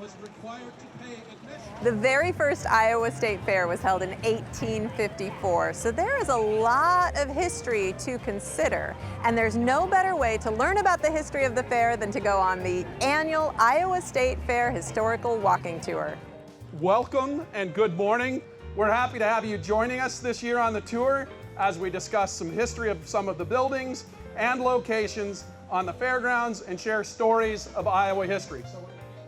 was required to pay admission. The very first Iowa State Fair was held in 1854, so there is a lot of history to consider. And there's no better way to learn about the history of the fair than to go on the annual Iowa State Fair Historical Walking Tour. Welcome and good morning. We're happy to have you joining us this year on the tour as we discuss some history of some of the buildings and locations on the fairgrounds and share stories of Iowa history.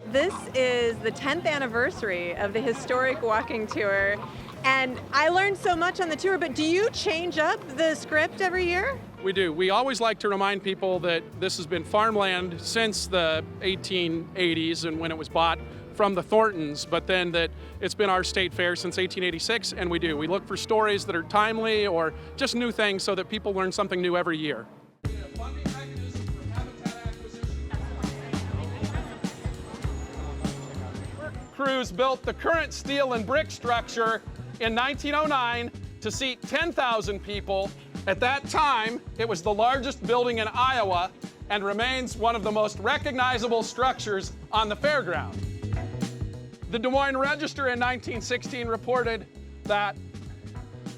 This is the 10th anniversary of the historic walking tour, and I learned so much on the tour, but do you change up the script every year? We do. We always like to remind people that this has been farmland since the 1880s and when it was bought from the Thorntons, but then that it's been our state fair since 1886, and we do. We look for stories that are timely or just new things so that people learn something new every year. Crews built the current steel and brick structure in 1909 to seat 10,000 people. At that time, it was the largest building in Iowa and remains one of the most recognizable structures on the fairground. The Des Moines Register in 1916 reported that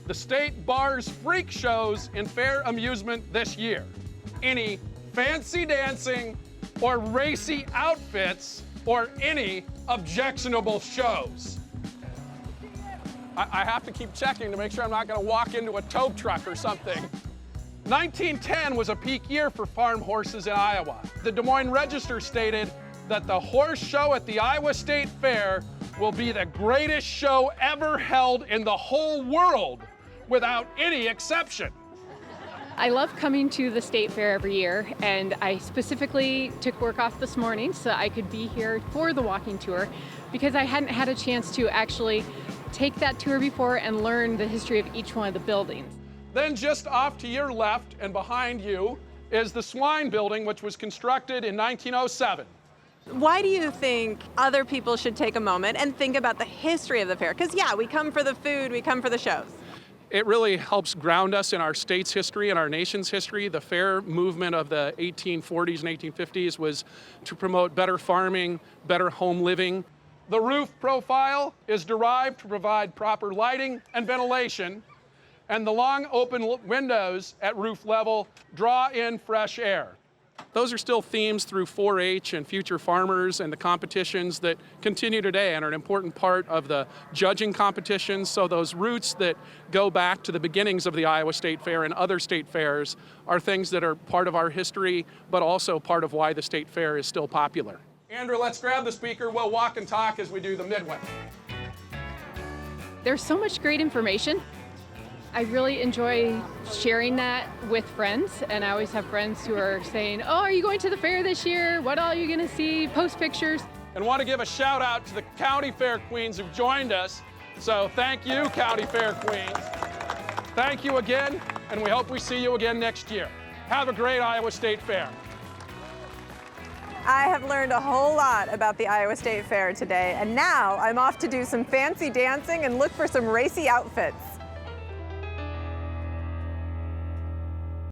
the state bars freak shows in fair amusement this year. Any fancy dancing or racy outfits or any objectionable shows. I have to keep checking to make sure I'm not going to walk into a tow truck or something. 1910 was a peak year for farm horses in Iowa. The Des Moines Register stated that the horse show at the Iowa State Fair will be the greatest show ever held in the whole world, without any exception. I love coming to the state fair every year, and I specifically took work off this morning so I could be here for the walking tour because I hadn't had a chance to actually take that tour before and learn the history of each one of the buildings. Then just off to your left and behind you is the swine building, which was constructed in 1907. Why do you think other people should take a moment and think about the history of the fair? Because yeah, we come for the food, we come for the shows. It really helps ground us in our state's history and our nation's history. The fair movement of the 1840s and 1850s was to promote better farming, better home living. The roof profile is derived to provide proper lighting and ventilation, and the long open windows at roof level draw in fresh air. Those are still themes through 4-H and Future Farmers and the competitions that continue today and are an important part of the judging competitions. So those roots that go back to the beginnings of the Iowa State Fair and other state fairs are things that are part of our history, but also part of why the state fair is still popular. Andrew, let's grab the speaker. We'll walk and talk as we do the midway. There's so much great information. I really enjoy sharing that with friends, and I always have friends who are saying, oh, are you going to the fair this year? What all are you going to see? Post pictures. And want to give a shout out to the County Fair Queens who've joined us. So thank you, County Fair Queens. Thank you again, and we hope we see you again next year. Have a great Iowa State Fair. I have learned a whole lot about the Iowa State Fair today, and now I'm off to do some fancy dancing and look for some racy outfits.